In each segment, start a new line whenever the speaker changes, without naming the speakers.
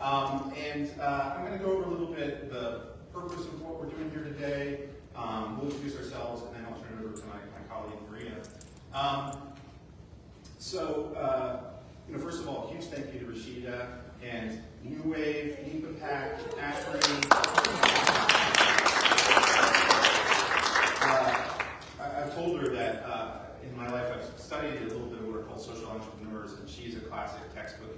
I'm going to go over a little bit the purpose of what we're doing here today. We'll introduce ourselves, and then I'll turn it over to my colleague, Maria. First of all, a huge thank you to Rashida and New Wave, NEPA PAC, Ashbury. I've told her that in my life I've studied a little bit of what are called social entrepreneurs, and she's a classic textbook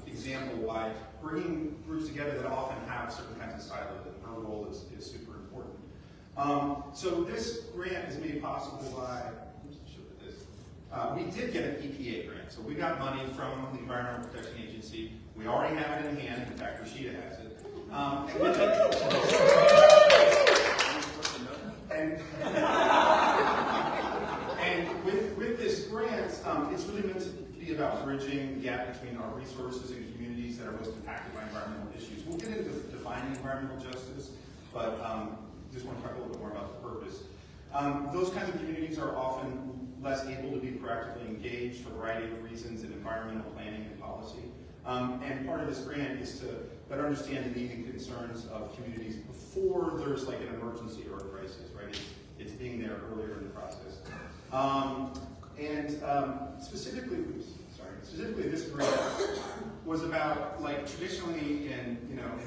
example why bringing groups together that often have certain kinds of silos, and her role is super important. So this grant is made possible by, we did get an EPA grant, so we got money from the Environmental Protection Agency. We already have it in hand. In fact, Rashida has it. And with this grant, it's really meant to be about bridging the gap between our resources and communities that are most impacted by environmental issues. We'll get into defining environmental justice, but just want to talk a little bit more about the purpose. Those kinds of communities are often less able to be proactively engaged for a variety of reasons in environmental planning and policy. And part of this grant is to better understand the needs and concerns of communities before there's like an emergency or a crisis, right? It's being there earlier in the process. Specifically this grant was about, like, traditionally in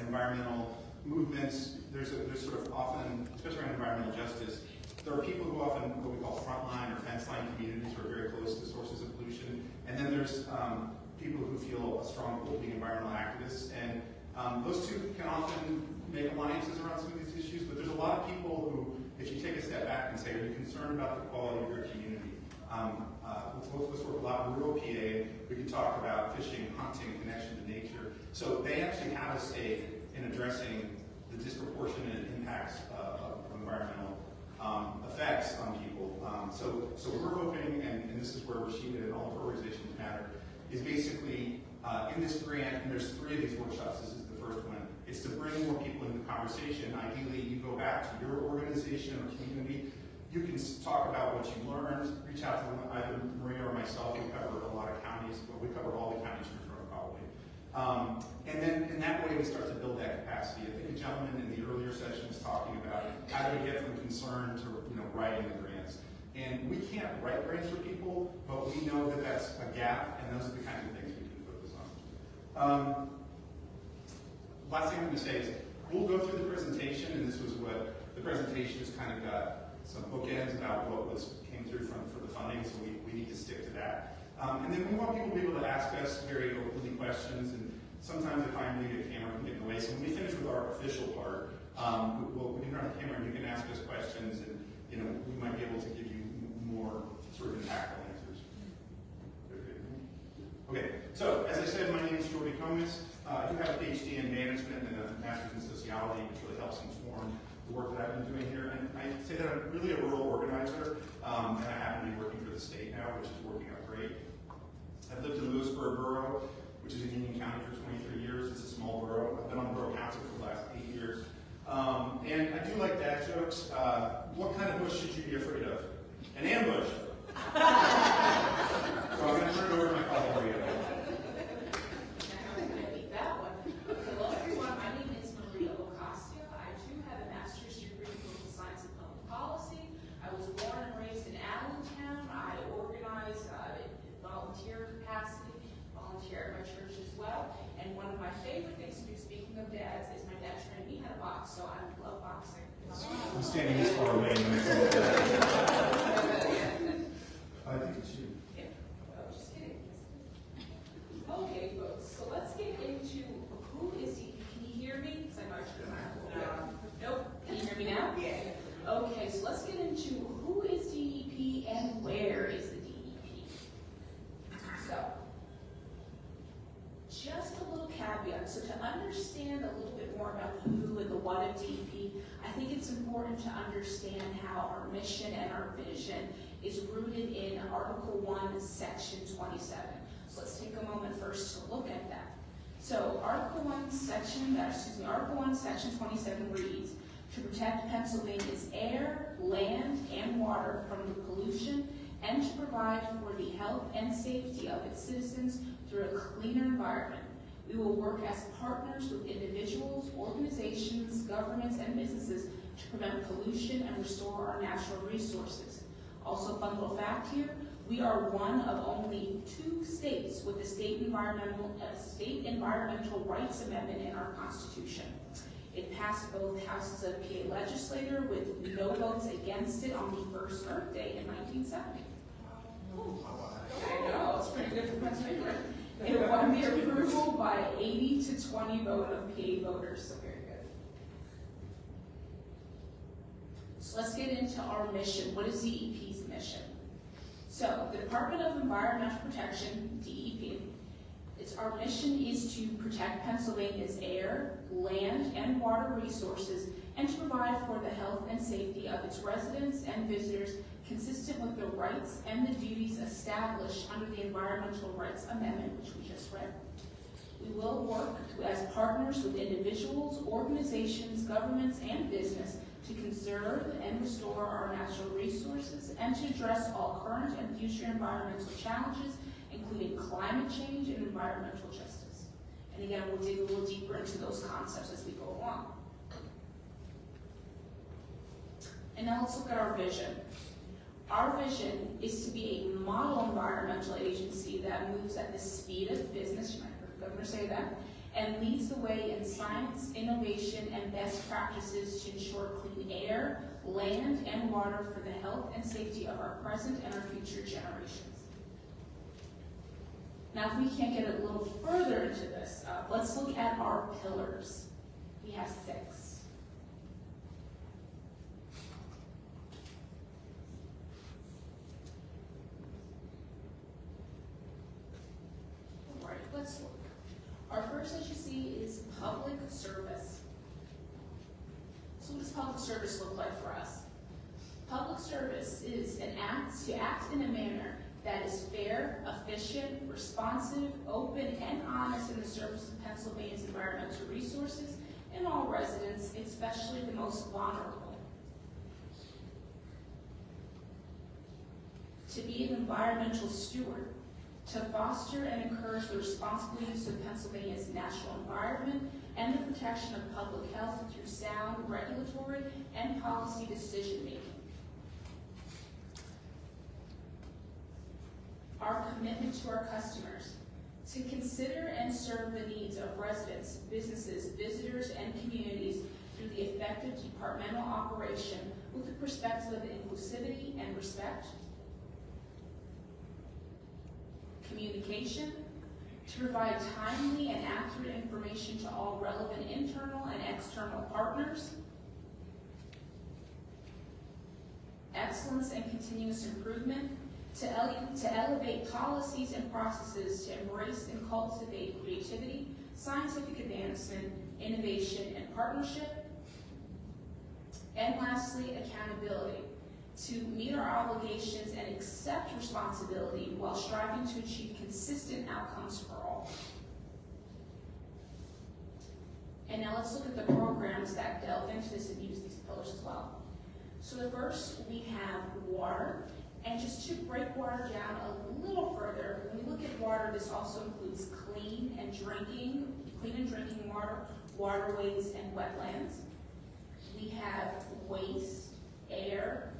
environmental movements, there's sort of often, especially around environmental justice, there are people who often what we call frontline or fence line communities who are very close to sources of pollution, and then there's people who feel a strong pull being environmental activists, and those two can often make alliances around some of these issues, but there's a lot of people who, if you take a step back and say, are you concerned about the quality of your community? Let's work a lot in rural PA. We can talk about fishing, hunting, connection to nature. So they actually have a stake in addressing the disproportionate impacts of environmental effects on people. So we're hoping, and this is where Rashida and all of her organizations matter, is basically in this grant, and there's 3 of these workshops. This is the first one. It's to bring more people into the conversation. Ideally, you go back to your organization or community. You can talk about what you learned, reach out to them, either Maria or myself. We cover a lot of counties, but we cover all the counties you're from, probably. And then in that way, we start to build that capacity. I think a gentleman in the earlier session was talking about how do we get from concern to writing the grants. And we can't write grants for people, but we know that that's a gap, and those are the kinds of things we can focus on. Last thing I'm going to say is we'll go through the presentation, and this was what the presentation has kind of got some bookends about what came through for the funding, so we need to stick to that. And then we want people to be able to ask us very openly questions, and sometimes if I'm maybe a camera can get in the way. So when we finish with our official part, we can run the camera and you can ask us questions, and we might be able to give you more sort of impactful answers. Okay, so as I said, my name is Jordy Comis. I do have a PhD in management and a master's in sociology, which really helps inform the work that I've been doing here. And I say that I'm really a rural organizer, and I happen to be working for the state now, which is working out great. I've lived in Lewisburg Borough, which is in Union County, for 23 years. It's a small borough. I've been on the borough council for the last 8 years. And I do like dad jokes. What kind of bush should you be afraid of? An ambush. So I'm going to turn it over to my colleague, Maria.
So I love boxing.
I'm standing this far away. I think it's you.
Yeah. Oh, just kidding. Okay, folks. So let's get into who is DEP. Can you hear me? Because I know I should have. Nope. Can you hear me now? Yeah. Okay. So let's get into who is DEP and where is the DEP. So, just a little caveat. So to understand a little bit more about the who and the what of DEP, I think it's important to understand how our mission and our vision is rooted in Article 1, Section 27. So let's take a moment first to look at that. So Article 1, Section 27 reads, to protect Pennsylvania's air, land, and water from the pollution and to provide for the health and safety of its citizens through a cleaner environment. We will work as partners with individuals, organizations, governments, and businesses to prevent pollution and restore our natural resources. Also, fun little fact here, we are one of only 2 states with a state environmental rights amendment in our Constitution. It passed both houses of PA legislature with no votes against it on the first Earth Day in 1970. I know, it's pretty good for Pennsylvania. It won the approval by 80 to 20 vote of PA voters, so very good. So let's get into our mission. What is DEP's mission? So the Department of Environmental Protection, DEP, our mission is to protect Pennsylvania's air, land, and water resources and to provide for the health and safety of its residents and visitors consistent with the rights and the duties established under the Environmental Rights Amendment, which we just read. We will work as partners with individuals, organizations, governments, and business to conserve and restore our natural resources and to address all current and future environmental challenges, including climate change and environmental justice. And again, we'll dig a little deeper into those concepts as we go along. And now let's look at our vision. Our vision is to be a model environmental agency that moves at the speed of business, you might have heard the governor say that, and leads the way in science, innovation, and best practices to ensure clean air, land, and water for the health and safety of our present and our future generations. Now, if we can't get a little further into this, let's look at our pillars. We have 6. All right, let's look. Our first, as you see, is public service. So what does public service look like for us? Public service is an act to act in a manner that is fair, efficient, responsive, open, and honest in the service of Pennsylvania's environmental resources and all residents, especially the most vulnerable. To be an environmental steward, to foster and encourage the responsible use of Pennsylvania's natural environment and the protection of public health through sound regulatory and policy decision-making. Our commitment to our customers, to consider and serve the needs of residents, businesses, visitors, and communities through the effective departmental operation with the perspective of inclusivity and respect. Communication, to provide timely and accurate information to all relevant internal and external partners. Excellence and continuous improvement, to elevate policies and processes to embrace and cultivate creativity, scientific advancement, innovation, and partnership. And lastly, accountability, to meet our obligations and accept responsibility while striving to achieve consistent outcomes for all. And now let's look at the programs that delve into this and use these pillars as well. So the first, we have water. And just to break water down a little further, when we look at water, this also includes clean and drinking water, waterways, and wetlands. We have waste, air,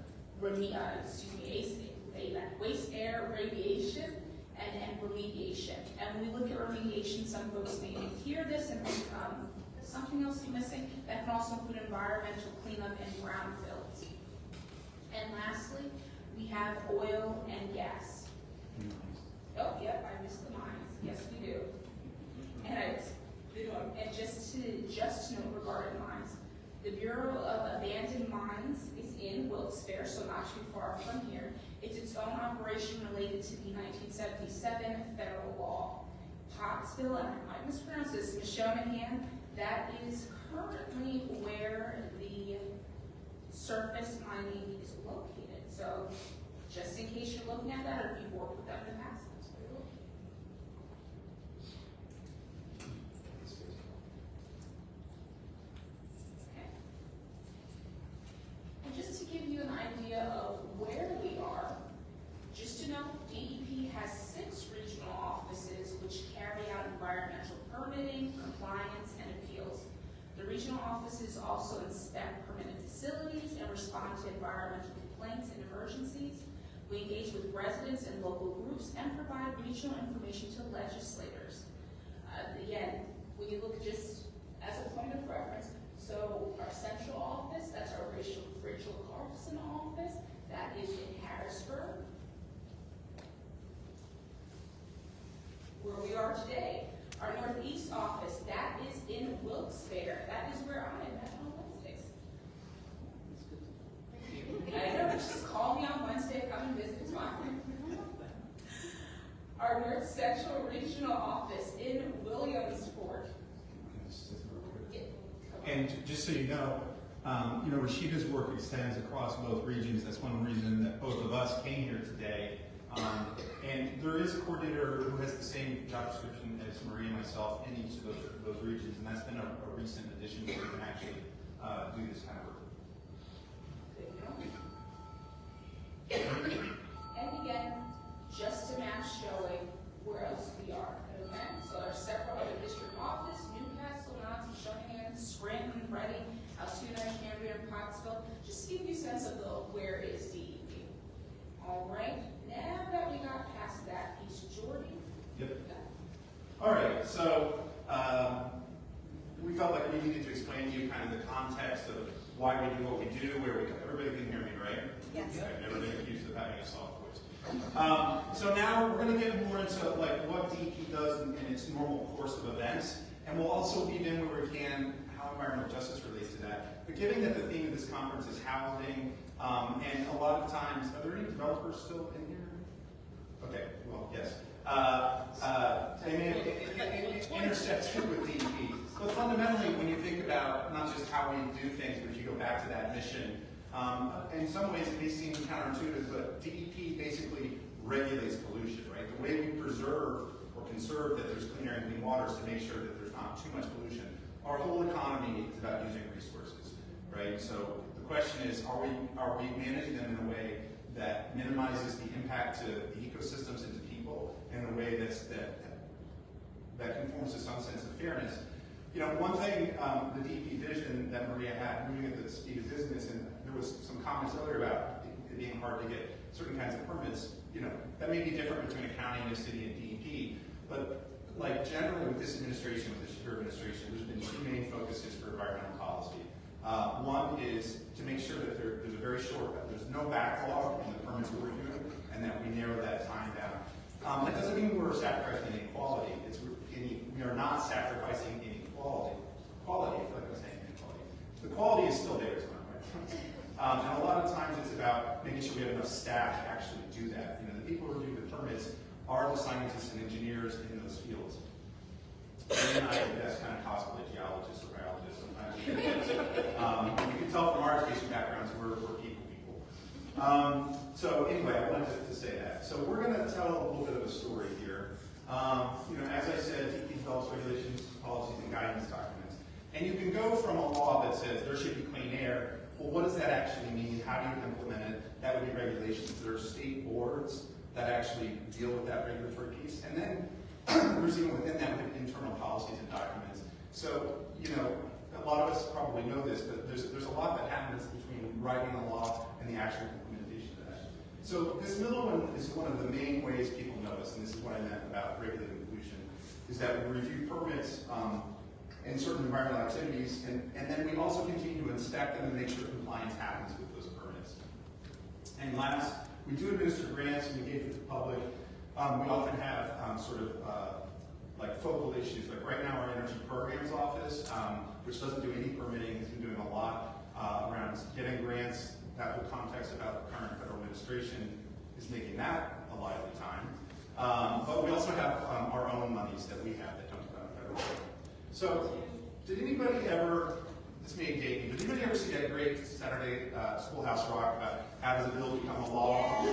waste, air, radiation, and remediation. And when we look at remediation, some folks may hear this and think something else is missing. That can also include environmental cleanup and brownfields. And lastly, we have oil and gas. Oh, yep, I missed the mines. Yes, we do. And just to note regarding mines, the Bureau of Abandoned Mines is in Wilkes-Barre, so not too far from here. It's its own operation related to the 1977 federal law. Pottsville, and I might mispronounce this, Michonahan, that is currently where the surface mining is located. So just in case you're looking at that, or if you've worked with them in the past, that's where you're looking. Okay. And just to give you an idea of where we are, just to know, DEP has 6 regional offices which carry out environmental permitting regional offices also inspect permanent facilities and respond to environmental complaints and emergencies. We engage with residents and local groups and provide regional information to legislators. Again, when you look just as a point of reference, so our central office, that's our Rachel Carlson office, that is in Harrisburg, where we are today. Our Northeast office, that is in Wilkes-Barre. That is where I am at on Wednesdays. I know, just call me on Wednesday, come and visit, it's fine. Our North Central Regional Office in Williamsport.
And just so you know, Rashida's work extends across both regions. That's one reason that both of us came here today. And there is a coordinator who has the same job description as Maria and myself in each of those regions, and that's been a recent addition where we can actually do this kind of work.
And again, just a map showing where else we are. Okay? So there are several other district offices: Newcastle, Knox, Shawinigan, Scranton, Reading, Altoona, Cambria, and Pottsville. Just to give you a sense of where is DEP. All right. Now that we got past that piece, Jordy.
Yep. All right. So we felt like we needed to explain to you kind of the context of why we do what we do, where we. Everybody can hear me, right?
Yes.
I've never been accused of having a soft voice. So now we're going to get more into like what DEP does in its normal course of events, and we'll also weave in where we can how environmental justice relates to that. But given that the theme of this conference is housing, and a lot of times, are there any developers still in here? Okay, well, yes. They may have intersected with DEP. But fundamentally, when you think about not just how we do things, but if you go back to that mission, in some ways it may seem counterintuitive, but DEP basically regulates pollution, right? The way we preserve or conserve that there's clean air and clean water is to make sure that there's not too much pollution. Our whole economy is about using resources, right? So the question is, are we managing them in a way that minimizes the impact to the ecosystems and to people in a way that conforms to some sense of fairness? One thing, the DEP vision that Maria had, moving at the speed of business, and there was some comments earlier about it being hard to get certain kinds of permits. That may be different between a county and a city and DEP, but like generally with this administration, with the Shapiro administration, there's been two main focuses for environmental policy. One is to make sure that there's no backlog in the permits that we're doing, and that we narrow that time down. That doesn't mean we're sacrificing any quality. We are not sacrificing any quality. I feel like I'm saying inequality. The quality is still there, is what I'm right. And a lot of times it's about making sure we have enough staff to actually do that. The people who do the permits are the scientists and engineers in those fields. And I think that's kind of cosplay geologists or biologists sometimes. You can tell from our education backgrounds we're people. So anyway, I wanted to say that. So we're going to tell a little bit of a story here. As I said, DEP develops regulations, policies, and guidance documents. And you can go from a law that says there should be clean air. Well, what does that actually mean? How do you implement it? That would be regulations. There are state boards that actually deal with that regulatory piece. And then there's even within that we have internal policies and documents. So, a lot of us probably know this, but there's a lot that happens between writing a law and the actual implementation of that. So this middle one is one of the main ways people know us, and this is what I meant about regulating pollution, is that we review permits and certain environmental activities, and then we also continue to inspect them and make sure compliance happens with those permits. And last, we do administer grants and engage with the public. We often have like focal issues. Like right now, our energy programs office, which doesn't do any permitting, has been doing a lot around getting grants. That whole context about the current federal administration is making that a lively time. But we also have our own monies that we have that comes out of federal government. So, did anybody ever, this may date me, did anybody ever see that great Saturday Schoolhouse Rock about how does a bill become a law?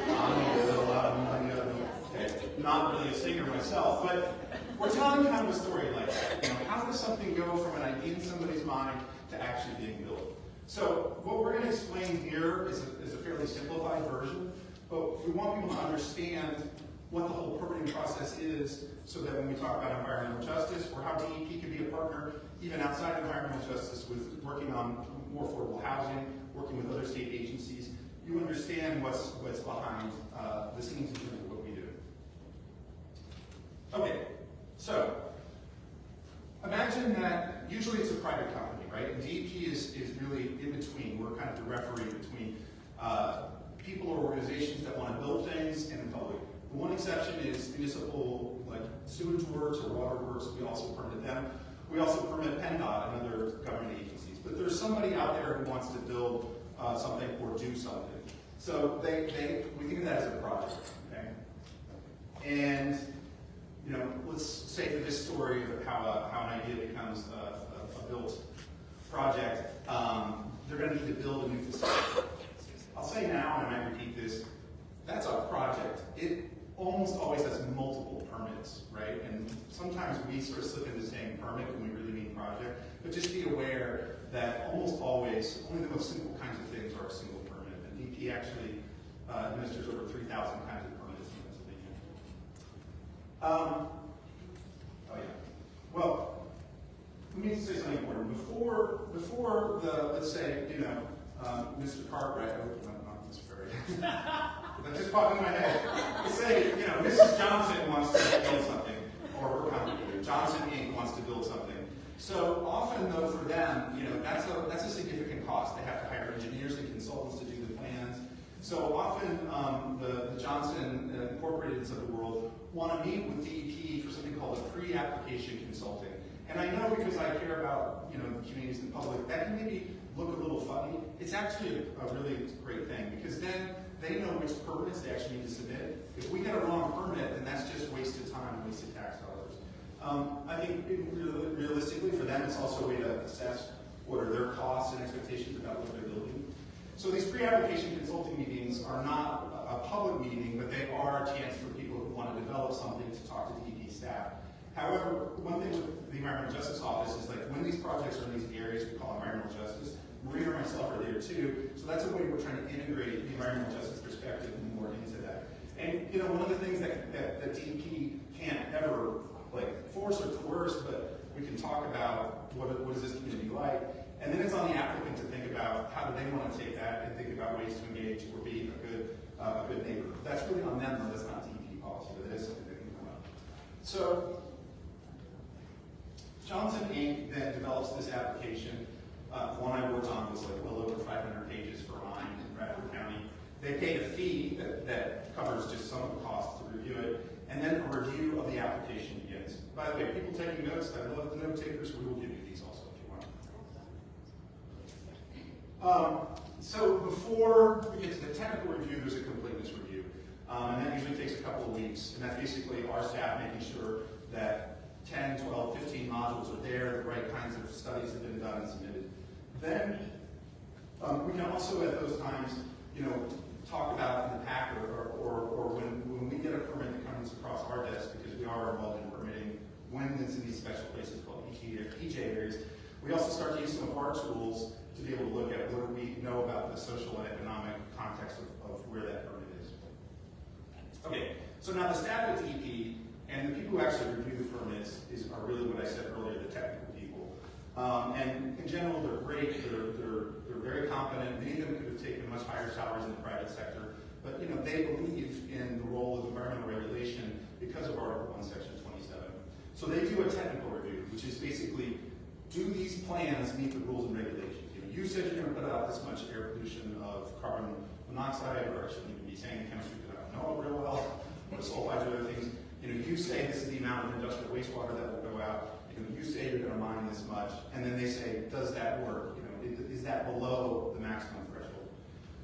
Okay. Not really a singer myself, but we're telling kind of a story like that. How does something go from an idea in somebody's mind to actually being built? So what we're going to explain here is a fairly simplified version, but we want people to understand what the whole permitting process is, so that when we talk about environmental justice, or how DEP can be a partner, even outside of environmental justice, with working on more affordable housing, working with other state agencies, you understand what's behind the scenes in terms of what we do. Okay, so imagine that usually it's a private company, right? And DEP is really in between. We're kind of the referee between people or organizations that want to build things and the public. The one exception is municipal, like sewage works or water works. We also permit them. We also permit PennDOT and other government agencies. But there's somebody out there who wants to build something or do something. So we think of that as a project, okay? And let's say for this story of how an idea becomes a built project, they're going to need to build a new facility. I'll say now, and I might repeat this, that's a project. It almost always has multiple permits, right? And sometimes we sort of slip into saying permit when we really mean project, but just be aware that almost always, only the most simple kinds of things are a single permit. And DEP actually administers over 3,000 kinds of permits in Pennsylvania. Oh yeah. Well, let me say something important. Before the, let's say, Mr. Cartwright, not Mr. Ferry. That just popped in my head. Let's say, Mrs. Johnson wants to build something, or her company, Johnson Inc. wants to build something. So often, though, for them, that's a significant cost. They have to hire engineers and consultants to do the plans. So often, the Johnson Incorporateds of the world want to meet with DEP for something called a pre-application consulting. And I know because I care about the communities and the public, that can maybe look a little funny. It's actually a really great thing, because then they know which permits they actually need to submit. If we get a wrong permit, then that's just wasted time and wasted tax dollars. I think realistically for them, it's also a way to assess what are their costs and expectations about what they're building. So these pre-application consulting meetings are not a public meeting, but they are a chance for people who want to develop something to talk to DEP staff. However, one thing with the Environmental Justice Office is like when these projects are in these areas we call environmental justice, Maria or myself are there too, so that's a way we're trying to integrate the environmental justice perspective more into that. And one of the things that DEP can't ever force or coerce, but we can talk about what is this community like, and then it's on the applicant to think about how do they want to take that and think about ways to engage or be a good neighbor. That's really on them, though. That's not DEP policy, but it is something that can come up. So Johnson Inc. then develops this application. The one I worked on was well over 500 pages for mine in Bradford County. They paid a fee that covers just some of the costs to review it, and then a review of the application begins. By the way, people taking notes, I love the note takers. We will give you these also if you want. So before we get to the technical review, there's a completeness review, and that usually takes a couple of weeks, and that's basically our staff making sure that 10, 12, 15 modules are there, the right kinds of studies have been done and submitted. Then we can also at those times, talk about in the pack or when we get a permit that comes across our desk, because we are involved in permitting when it's in these special places called EJ areas, we also start to use some of our tools to be able to look at what do we know about the social and economic context of where that permit is. Okay, so now the staff at DEP and the people who actually review the permits are really what I said earlier, the technical people. And in general, they're great. They're very competent. Many of them could have taken much higher salaries in the private sector, but they believe in the role of environmental regulation because of Article 1, Section 27. So they do a technical review, which is basically, do these plans meet the rules and regulations? You said you're going to put out this much air pollution of carbon monoxide, or I shouldn't even be saying chemistry because I don't know it real well, or sulfides or other things. You say this is the amount of industrial wastewater that will go out. You say you're going to mine this much, and then they say, does that work? Is that below the maximum threshold?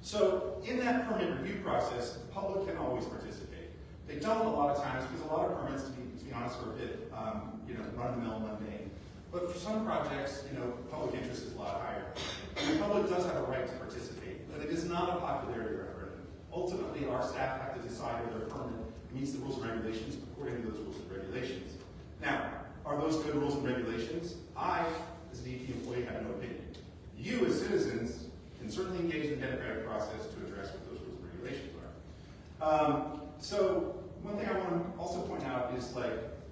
So in that permit review process, the public can always participate. They don't a lot of times because a lot of permits, to be honest, are a bit run-of-the-mill mundane. But for some projects, public interest is a lot higher. And the public does have a right to participate, but it is not a popularity referendum. Ultimately, our staff have to decide whether a permit meets the rules and regulations according to those rules and regulations. Now, are those good rules and regulations? I, as an DEP employee, have no opinion. You, as citizens, can certainly engage in the democratic process to address what those rules and regulations are. So, one thing I want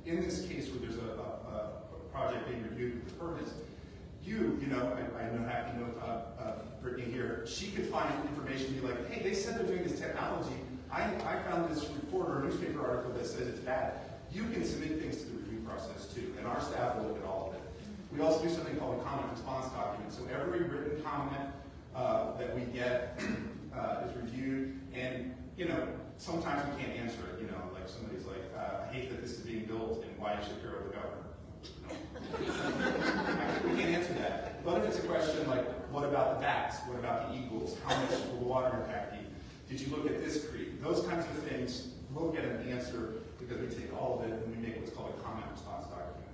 in this case where there's a project being reviewed with the permits, you know, I know happy to know Brittany here, she could find information and be like, hey, they said they're doing this technology. I found this report or newspaper article that says it's bad. You can submit things to the review process too, and our staff will look at all of it. We also do something called a comment response document. So every written comment that we get is reviewed, and you know, sometimes we can't answer it. You know, like somebody's like, I hate that this is being built, and why you should care of the governor. No. We can't answer that. But if it's a question like, what about the bats? What about the eagles? How much will the water impact you? Did you look at this creek? Those kinds of things, we'll get an answer because we take all of it and we make what's called a comment response document.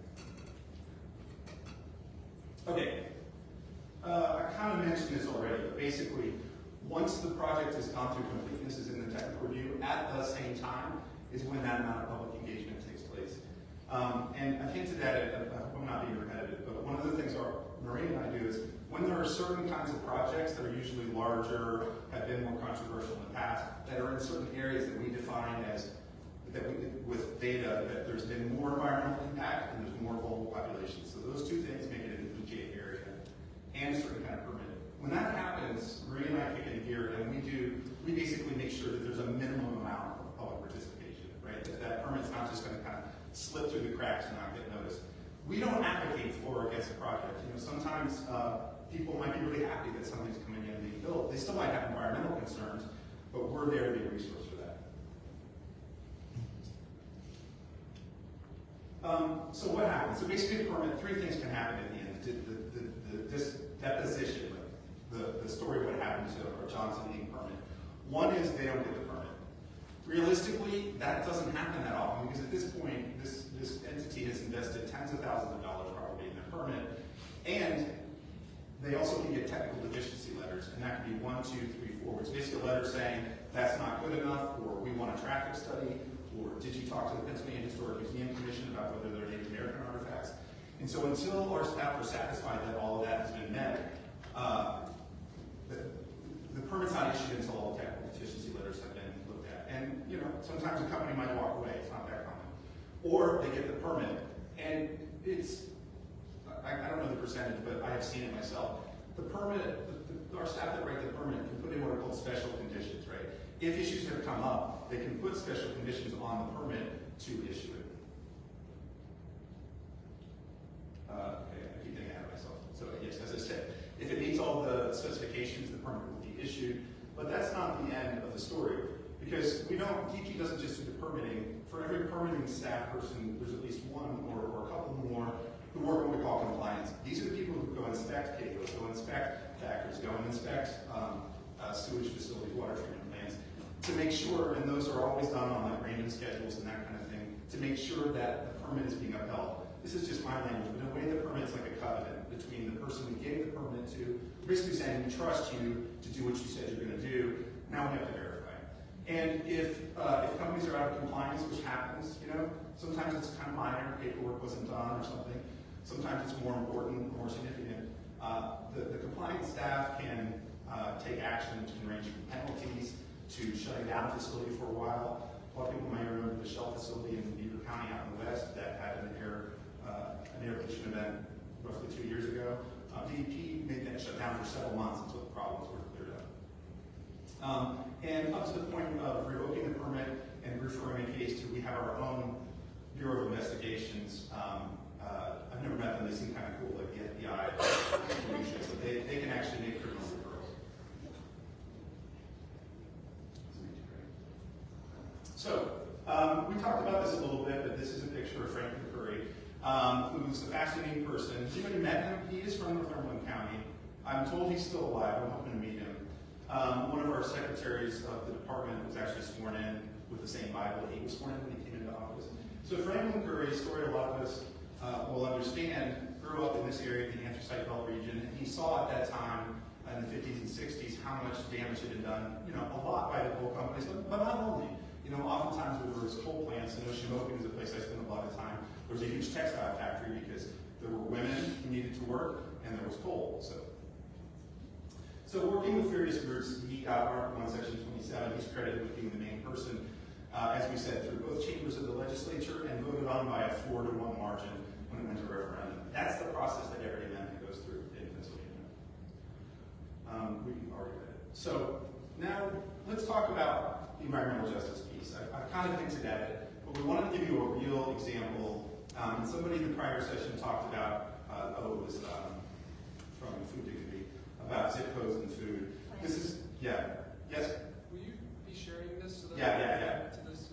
Okay, I kind of mentioned this already, but basically, once the project has gone through completeness, is in the technical review, at the same time is when that amount of public engagement takes place. And I hinted at it, I hope I'm not being repetitive, but one of the things Marie and I do is when there are certain kinds of projects that are usually larger, have been more controversial in the past, that are in certain areas that we define as, with data, that there's been more environmental impact and there's more vulnerable populations. So those two things make it an EJ area and a certain kind of permit. When that happens, Marie and I kick in gear and we basically make sure that there's a minimum amount of public participation, right? That permit's not just gonna kind of slip through the cracks and not get noticed. We don't advocate for or against a project. You know, sometimes people might be really happy that something's coming in and being built. They still might have environmental concerns, but we're there to be a resource for that. So what happens? So basically a permit, three things can happen at the end. This deposition, the story of what happened to our Johnson Inc. permit. One is they don't get the permit. Realistically, that doesn't happen that often because at this point, this entity has invested tens of thousands of dollars probably in their permit, and they also can get technical deficiency letters, and that can be 1, 2, 3, 4. It's basically a letter saying that's not good enough, or we want a traffic study, or did you talk to the Pennsylvania Historic Museum Commission about whether they're Native American artifacts? And so until our staff are satisfied that all of that has been met, the permit's not issued until all the technical deficiency letters have been looked at. And you know, sometimes a company might walk away, it's not that common. Or they get the permit, and it's, I don't know the percentage, but I have seen it myself. The permit, our staff that write the permit can put in what are called special conditions, right? If issues have come up, they can put special conditions on the permit to issue it. Okay, I keep getting ahead of myself. So yes, as I said, if it meets all the specifications, the permit will be issued. But that's not the end of the story, because we don't, DEP doesn't just do the permitting. For every permitting staff person, there's at least one or a couple more who work what we call compliance. These are the people who go inspect CAFOs, go inspect factories, go and inspect sewage facilities, water treatment plants, to make sure, and those are always done on like random schedules and that kind of thing, to make sure that the permit is being upheld. This is just my language, but in a way the permit's like a covenant between the person we gave the permit to, basically saying we trust you to do what you said you're going to do. Now we have to verify. And if companies are out of compliance, which happens, you know, sometimes it's kind of minor, paperwork wasn't done or something. Sometimes it's more important, more significant. The compliance staff can take action, which can range from penalties to shutting down a facility for a while. A lot of people might remember the Shell facility in Beaver County out in the west that had an air pollution event roughly 2 years ago. DEP made that shut down for several months until the problems were cleared up. And up to the point of revoking the permit and referring a case to, we have our own Bureau of Investigations. I've never met them, they seem kind of cool, like the FBI. But they can actually make criminal referrals. So, we talked about this a little bit, but this is a picture of Franklin Curry, who's a fascinating person. Has anybody met him? He is from Northumberland County. I'm told he's still alive. I'm hoping to meet him. One of our secretaries of the department was actually sworn in with the same Bible that he was sworn in when he came into office. So Franklin Curry, a story a lot of us will understand, grew up in this area, the Anthracite Belt region, and he saw at that time in the 50s and 60s how much damage had been done, you know, a lot by the coal companies, but not only. You know, oftentimes where there was coal plants, and Oceamokin is a place I spent a lot of time, there was a huge textile factory because there were women who needed to work, and there was coal. So working with various groups, he got Article 1, Section 27. He's credited with being the main person. as we said, through both chambers of the legislature and voted on by a 4-to-1 margin when it went to referendum. That's the process that every amendment goes through in Pennsylvania. We already read it. So now let's talk about the environmental justice piece. I've kind of hinted at it, but we wanted to give you a real example. And somebody in the prior session talked about, it was from Food Dignity, about zip codes and food. This is, yes?
Will you be sharing this? So that
Yeah.
To this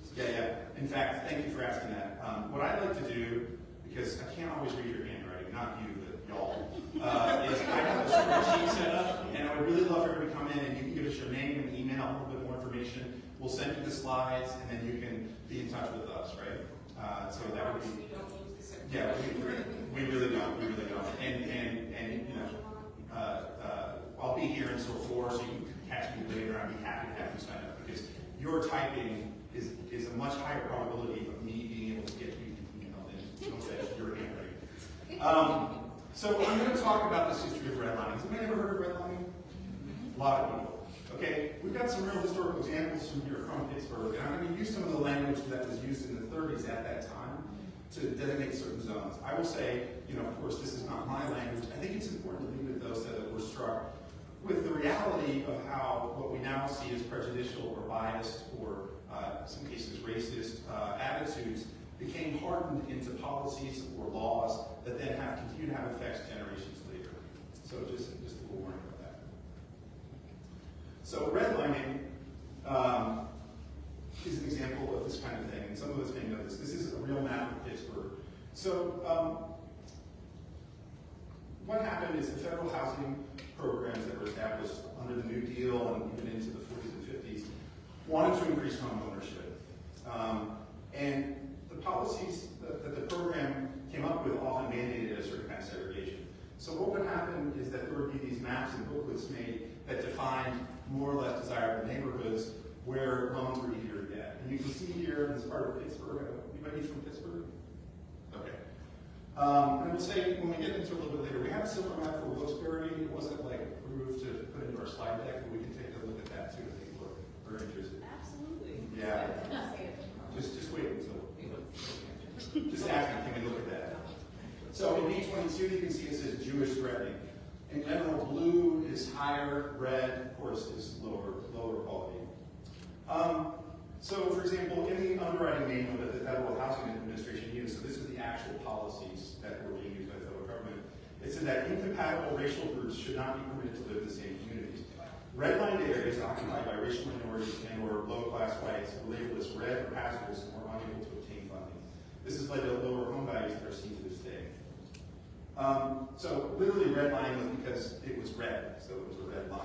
In fact, thank you for asking that. What I'd like to do, because I can't always read your handwriting, not you, but y'all, is I have a spreadsheet set up, and I would really love for everybody to come in and you can give us your name and email, a little bit more information. We'll send you the slides, and then you can be in touch with us, right? So that would be. Yeah, we really don't. And you know, I'll be here until 4, so you can catch me later. I'd be happy to have you sign up because your typing is a much higher probability of me being able to get you than your handwriting. So I'm going to talk about this history of redlining. Has anybody ever heard of redlining? A lot of people. Okay, we've got some real historical examples from here from Pittsburgh, and I'm going to use some of the language that was used in the 30s at that time to designate certain zones. I will say, you know, of course, this is not my language. I think it's important to leave it, though, so that we're struck with the reality of how what we now see as prejudicial or biased or, in some cases, racist attitudes became hardened into policies or laws that then continue to have effects generations later. So just a little warning about that. So redlining is an example of this kind of thing, and some of us may know this. This is a real map of Pittsburgh. So what happened is the federal housing programs that were established under the New Deal and even into the 40s and 50s wanted to increase home ownership. And the policies that the program came up with often mandated a certain kind of segregation. So what would happen is that there would be these maps and booklets made that defined more or less desirable neighborhoods where loans were easier to get. And you can see here in this part of Pittsburgh, anybody from Pittsburgh? Okay. And we'll say, when we get into it a little bit later, we have a similar map for Wilkes-Barre. It wasn't like approved to put into our slide deck, but we can take a look at that too if people are very interested.
Absolutely.
Yeah. Just wait until. Just asking, can we look at that? So in B22, you can see it says Jewish threatening. In general, blue is higher, red, of course, is lower quality. So, for example, in the underwriting manual that the Federal Housing Administration used, so this is the actual policies that were being used by the federal government, it said that incompatible racial groups should not be permitted to live in the same communities. Redlined areas occupied by racial minorities and or low-class whites were labeled as red or hazardous and were unable to obtain funding. This has led to lower home values that are seen to this day. So literally redlining was because it was red, so it was a red line.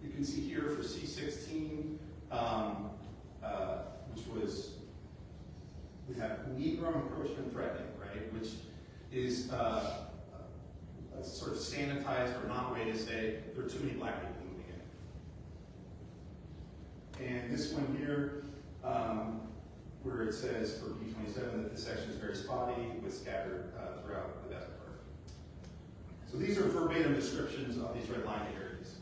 You can see here for C16, which was, we have Negro encroachment threatening, right, which is a sort of sanitized or not way to say there are too many black people moving in. And this one here, where it says for B27 that this section is very spotty with scattered throughout the best part. So these are verbatim descriptions of these redlined areas.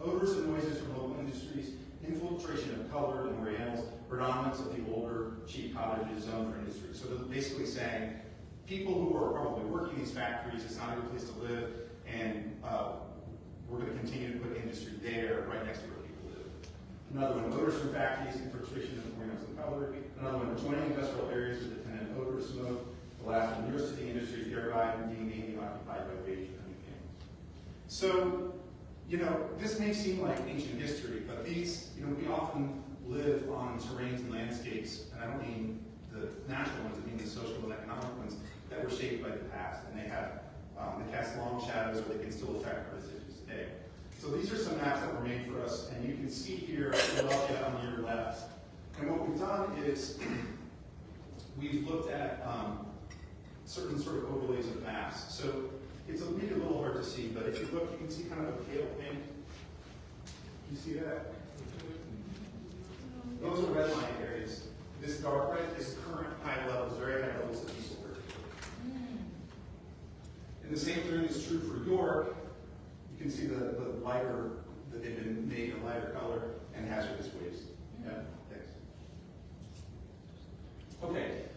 Odors and noises from local industries, infiltration of colored and orientals, predominance of the older, cheap cottages zoned for industry. So they're basically saying people who are probably working in these factories, it's not a good place to live, and we're going to continue to put industry there, right next to where people live. Another one, odors from factories, infiltration of orientals and colored. Another one, adjoining industrial areas with attendant odor, smoke, the last one, nearest to the industries, thereby being mainly occupied by wage earning families. So, you know, this may seem like ancient history, but these, you know, we often live on terrains and landscapes, and I don't mean the natural ones, I mean the social and economic ones that were shaped by the past, and they have, they cast long shadows, or they can still affect our decisions today. So these are some maps that were made for us, and you can see here Philadelphia on your left. And what we've done is we've looked at certain sort of overlays of maps. So it's maybe a little hard to see, but if you look, you can see kind of a pale pink. You see that? Those are redline areas. This dark red is current high levels, very high levels of diesel particulate. And the same thing is true for York. You can see the lighter, that they've been made a lighter color and hazardous waste. Yeah.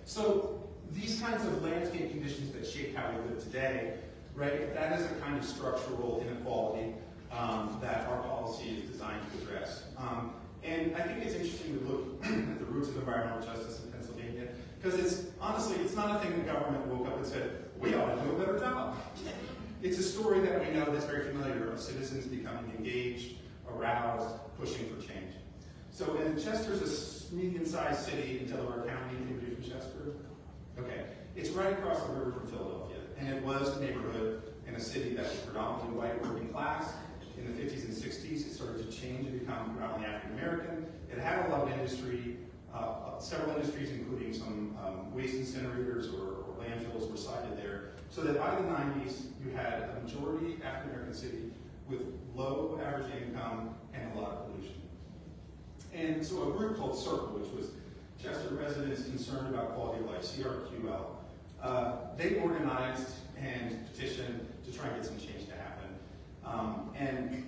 So these kinds of landscape conditions that shape how we live today, right, that is a kind of structural inequality that our policy is designed to address. And I think it's interesting to look at the roots of environmental justice in Pennsylvania, because it's not a thing the government woke up and said, we ought to do a better job. It's a story that we know that's very familiar of citizens becoming engaged, aroused, pushing for change. So, and Chester's a medium-sized city in Delaware County. Anybody from Chester? Okay. It's right across the river from Philadelphia, and it was a neighborhood in a city that was predominantly white working class. In the 50s and 60s, it started to change and become predominantly African-American. It had a lot of industry, several industries, including some waste incinerators or landfills were sited there. So that by the 90s, you had a majority African-American city with low average income and a lot of pollution. And so a group called Circle, which was Chester residents concerned about quality of life, CRQL, they organized and petitioned to try and get some change to happen. And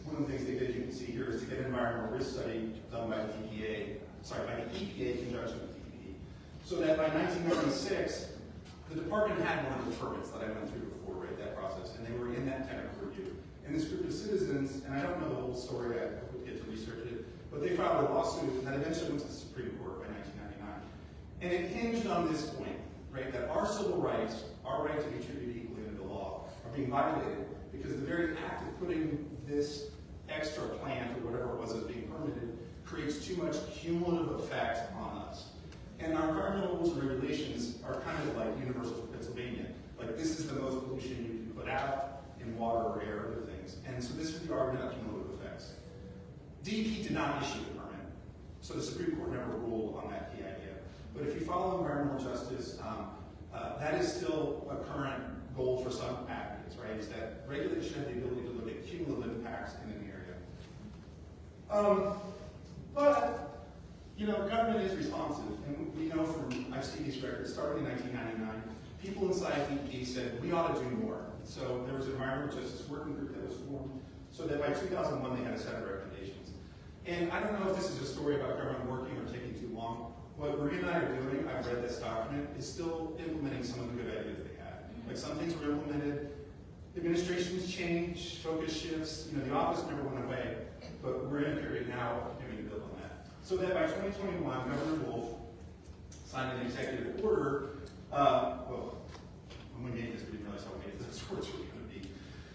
one of the things they did, you can see here, is to get an environmental risk study done by the EPA in conjunction with DEP. So that by 1996, the department had one of the permits that I went through before, right, that process, and they were in that technical review. And this group of citizens, and I don't know the whole story, I would get to research it, but they filed a lawsuit that eventually went to the Supreme Court by 1999. And it hinged on this point, right, that our civil rights, our right to be treated equally under the law, are being violated because the very act of putting this extra plant or whatever it was that's being permitted creates too much cumulative effect on us. And our environmental rules and regulations are kind of like universal for Pennsylvania. Like, this is the most pollution you can put out in water or air or other things. And so this is the argument of cumulative effects. DEP did not issue the permit, so the Supreme Court never ruled on that key idea. But if you follow environmental justice, that is still a current goal for some advocates, right? Is that regulation have the ability to look at cumulative impacts in an area. But you know, government is responsive, and we know from, I've seen these records, starting in 1999, people inside DEP said, we ought to do more. So there was an environmental justice working group that was formed, so that by 2001 they had a set of recommendations. And I don't know if this is a story about government working or taking too long. What Maria and I are doing, I've read this document, is still implementing some of the good ideas they had. Like, some things were implemented, administrations change, focus shifts, you know, the office never went away, but we're in a period now of continuing to build on that. So that by 2021, Governor Wolf signed an executive order. Well, when we made this, we didn't realize how we made this words were going to be.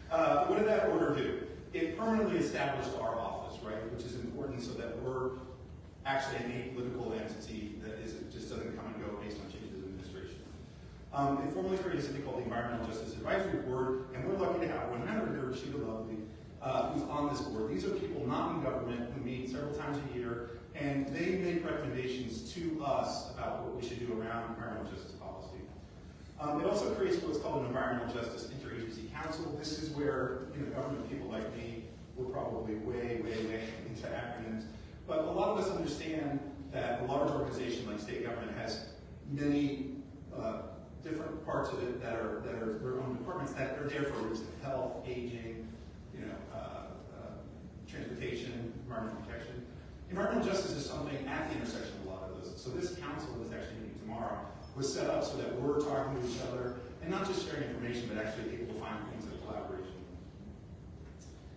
What did that order do? It permanently established our office, right, which is important so that we're actually an apolitical entity that just doesn't come and go based on changes in administration. It formally created something called the Environmental Justice Advisory Board, and we're lucky to have one member here, Sheila Lovely, who's on this board. These are people not in government who meet several times a year, and they make recommendations to us about what we should do around environmental justice policy. It also creates what's called an Environmental Justice Interagency Council. This is where, you know, government people like me, we're probably way into acronyms. But a lot of us understand that a large organization like state government has many different parts of it that are their own departments that are there for a reason: health, aging, you know, transportation, environmental protection. Environmental justice is something at the intersection of a lot of those. So this council that's actually meeting tomorrow was set up so that we're talking to each other and not just sharing information, but actually able to find things like collaboration.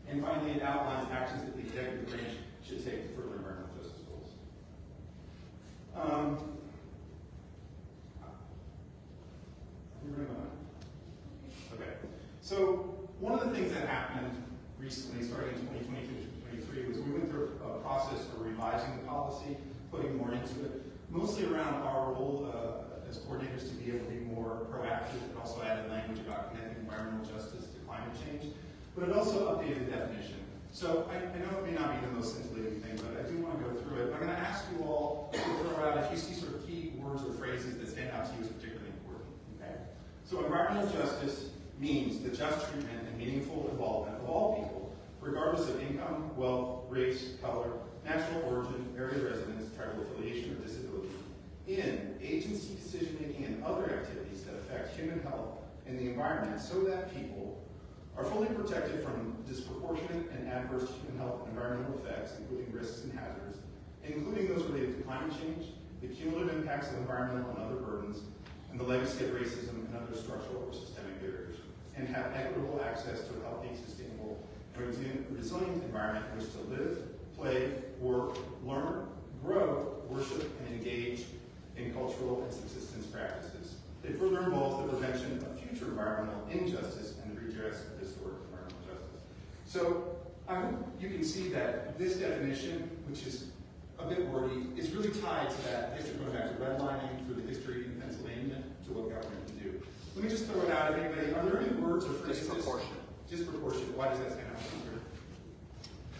And finally, it outlines actions that the executive branch should take to further environmental justice goals. Okay. So one of the things that happened recently, starting in 2022-2023, was we went through a process of revising the policy, putting more into it, mostly around our role as coordinators to be able to be more proactive, and also added language about connecting environmental justice to climate change. But it also updated the definition. So I know it may not be the most scintillating thing, but I do want to go through it. I'm going to ask you all to throw out if you see sort of key words or phrases that stand out to you as particularly important. Okay? So environmental justice means the just treatment and meaningful involvement of all people, regardless of income, wealth, race, color, national origin, area of residence, tribal affiliation, or disability, in agency decision-making and other activities that affect human health and the environment, so that people are fully protected from disproportionate and adverse human health and environmental effects, including risks and hazards, including those related to climate change, the cumulative impacts of environmental and other burdens, and the legacy of racism and other structural or systemic barriers, and have equitable access to a healthy, sustainable, and resilient environment in which to live, play, work, learn, grow, worship, and engage in cultural and subsistence practices. It further involves the prevention of future environmental injustice and redress of historic environmental justice. So I hope you can see that this definition, which is a bit wordy, is really tied to that history, going back to redlining through the history in Pennsylvania to what government can do. Let me just throw it out at anybody. Are there any words or phrases?
Disproportionate.
Disproportionate. Why does that stand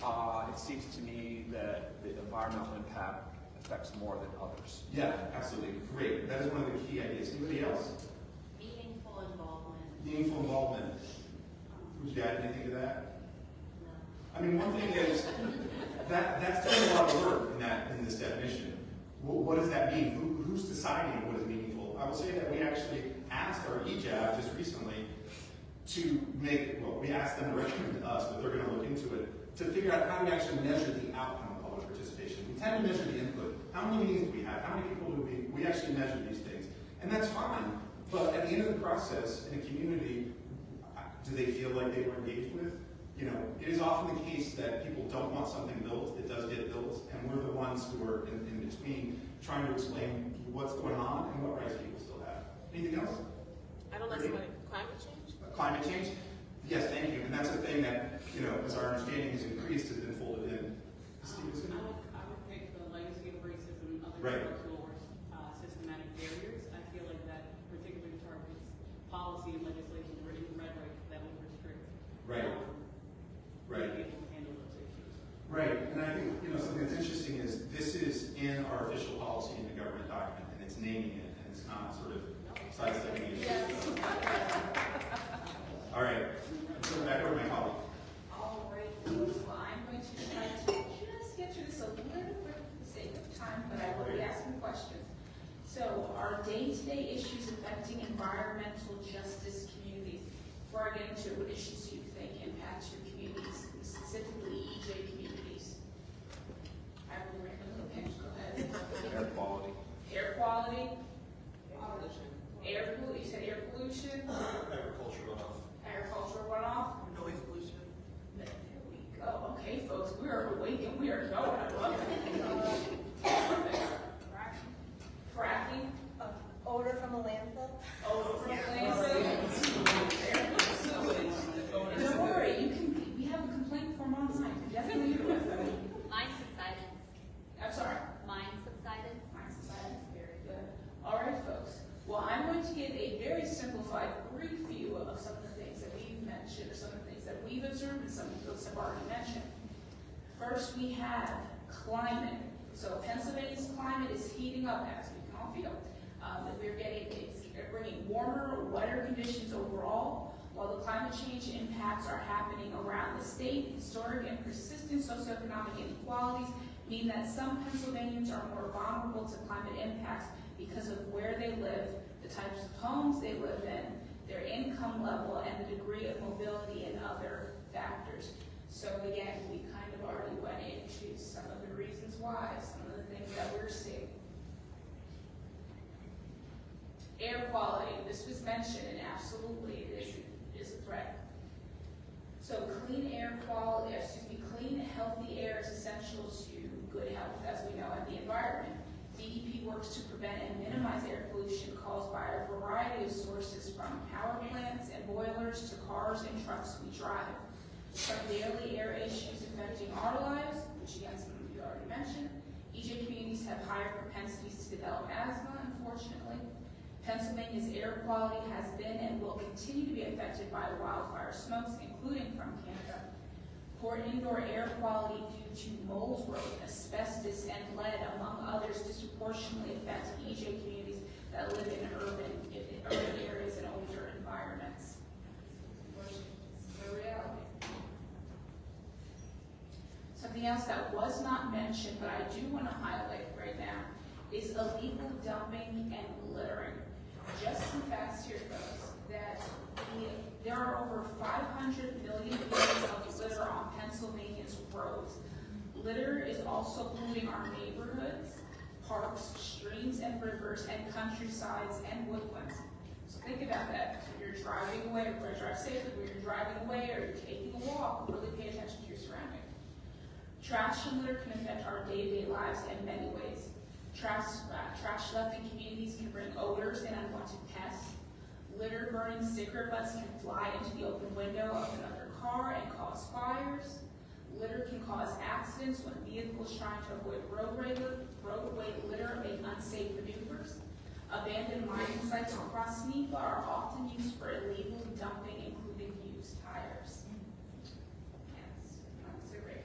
out?
It seems to me that the environmental impact affects more than others.
Yeah, absolutely. Great. That is one of the key ideas. Anybody else?
Meaningful involvement.
Meaningful involvement. Would you add anything to that?
No.
I mean, one thing is that's taking a lot of work in this definition. Well, what does that mean? Who's deciding what is meaningful? I will say that we actually asked our EJAB just recently to make, well, we asked them to recommend to us, but they're going to look into it, to figure out how we actually measure the outcome of public participation. We tend to measure the input. How many meetings do we have? How many people do we actually measure these things? And that's fine, but at the end of the process, in a community, do they feel like they were engaged with? You know, it is often the case that people don't want something built, it does get built, and we're the ones who are in between trying to explain what's going on and what rights people still have. Anything else?
I don't know, somebody, climate change?
Climate change? Yes, thank you. And that's a thing that, you know, as our understanding has increased, has been folded in. Steve, is it?
I would pick the legacy of racism and other
Right.
structural or systematic barriers. I feel like that particularly targets policy and legislation written rhetoric that would restrict
Right. Right.
being able to handle those issues.
Right, and I think, you know, something that's interesting is this is in our official policy in the government document, and it's naming it, and it's not sort of sidestepping issues. All right, let's go back over to my colleague.
All right, folks, well, I'm going to try to just get through this a little bit for the sake of time, but I will be asking questions. So, our day-to-day issues affecting environmental justice communities. Before I get into what issues you think impact your communities, specifically EJ communities. I will read a little page, go ahead.
Air quality.
Air quality. Air pollution, you said air pollution,
Agriculture runoff.
agricultural runoff.
Noise pollution.
There we go. Okay, folks, we are awake and we are going. I love it. Fracking.
Odor from a landfill?
Odor from landfill. Don't worry, we have a complaint form on site. Definitely utilize that.
Mine subsided.
I'm sorry.
Mine subsided.
Mine society. Very good. All right, folks. Well, I'm going to give a very simplified, brief view of some of the things that we've mentioned, or some of the things that we've observed, and some of the folks have already mentioned. First, we have climate. So Pennsylvania's climate is heating up, as we can all feel. It's bringing warmer, wetter conditions overall, while the climate change impacts are happening around the state. Historic and persistent socioeconomic inequalities mean that some Pennsylvanians are more vulnerable to climate impacts because of where they live, the types of homes they live in, their income level, and the degree of mobility and other factors. So again, we kind of already went into some of the reasons why, some of the things that we're seeing. Air quality, this was mentioned, and absolutely it is a threat. So clean air quality, clean, healthy air is essential to good health, as we know, and the environment. DEP works to prevent and minimize air pollution caused by a variety of sources, from power plants and boilers to cars and trucks we drive. From daily air issues affecting our lives, which again some of you already mentioned, EJ communities have higher propensities to develop asthma, unfortunately. Pennsylvania's air quality has been and will continue to be affected by wildfire smokes, including from Canada. Poor indoor air quality due to mold growth, asbestos, and lead, among others, disproportionately affects EJ communities that live in urban areas and older environments. It's a reality. Something else that was not mentioned, but I do want to highlight right now, is illegal dumping and littering. Just some facts here, folks, that there are over 500 million pieces of litter on Pennsylvania's roads. Litter is also polluting our neighborhoods, parks, streams and rivers, and countrysides and woodlands. So think about that. When you're driving away, or drive safely, when you're driving away or you're taking a walk, really pay attention to your surroundings. Trash and litter can affect our day-to-day lives in many ways. Trash left in communities can bring odors and unwanted pests. Litter burning cigarette butts can fly into the open window of another car and cause fires. Litter can cause accidents when vehicles trying to avoid roadway litter make unsafe maneuvers. Abandoned mining sites across NEPA are often used for illegal dumping, including used tires. Yes, not so great.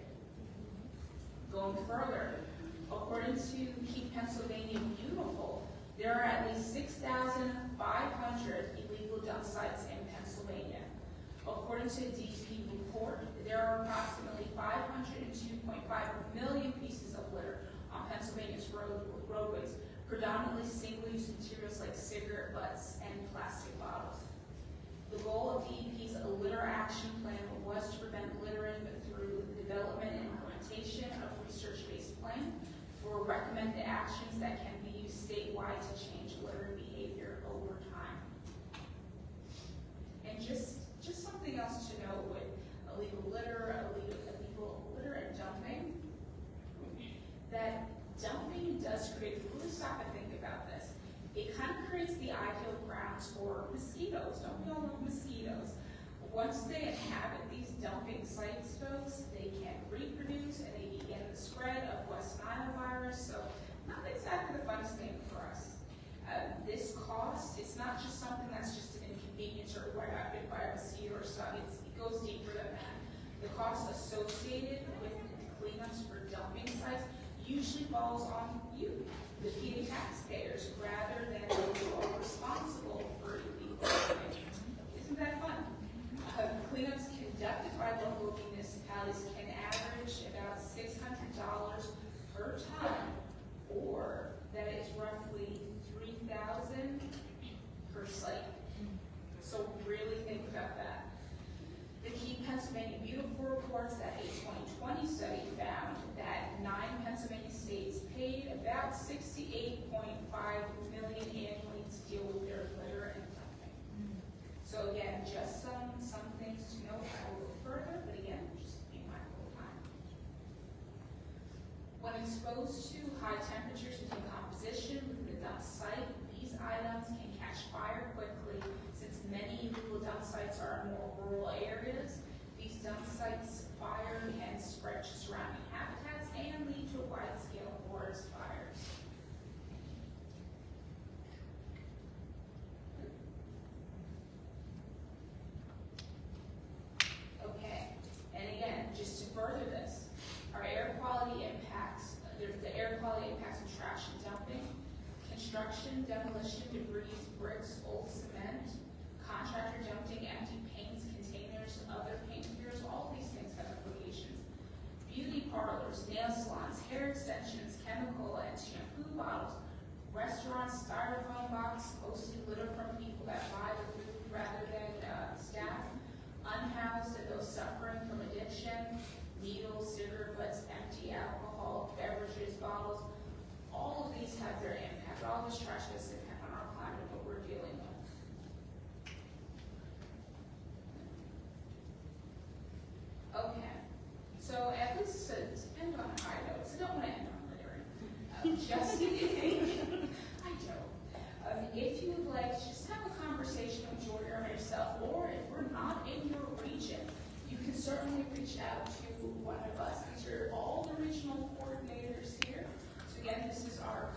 Going further, according to Keep Pennsylvania Beautiful, there are at least 6,500 illegal dump sites in Pennsylvania. According to a DEP report, there are approximately 502.5 million pieces of litter on Pennsylvania's roadways, predominantly single-use materials like cigarette butts and plastic bottles. The goal of DEP's litter action plan was to prevent littering through the development and implementation of research-based plan for recommended actions that can be used statewide to change littering behavior over time. And just something else to note with illegal litter and dumping, that dumping does create, really stop and think about this, it kind of creates the ideal grounds for mosquitoes. Don't we all love mosquitoes? Once they inhabit these dumping sites, folks, they can reproduce and they begin the spread of West Nile virus, so not exactly the funnest thing for us. This cost, it's not just something that's just an inconvenience or where I got bit by a mosquito or something, it goes deeper than that. The cost associated with the cleanups for dumping sites usually falls on you, the PA taxpayers, rather than those who are responsible for illegal dumping. Isn't that fun? Cleanups conducted by local municipalities can average about $600 per ton, or that is roughly $3,000 per site. So really think about that. The Keep Pennsylvania Beautiful reports that a 2020 study found that 9 Pennsylvania states paid about $68.5 million annually to deal with their litter and dumping. So again, just some things to note. I will go further, but again, just be mindful of time. When exposed to high temperatures and decomposition within the dump site, these items can catch fire quickly. Since many illegal dump sites are in more rural areas, these dump sites fire can spread to surrounding habitats and lead to wide-scale forest fires. Okay, and again, just to further this, our air quality impacts, the air quality impacts of trash and dumping, construction, demolition, debris, bricks, old cement, contractor dumping empty paints, containers, and other paint materials, all these things have implications. Beauty parlors, nail salons, hair extensions, chemical and shampoo bottles, restaurants, styrofoam box, mostly litter from people that buy the food rather than staff, unhoused and those suffering from addiction, needles, cigarette butts, empty alcohol, beverages, bottles, all of these have their impact. All this trash has an impact on our climate, what we're dealing with. Okay, so at least to end on a high note, so don't want to end on littering. Just I don't. If you would like to just have a conversation with Jordan or myself, or if we're not in your region, you can certainly reach out to one of us. These are all the regional coordinators here. So again, this is our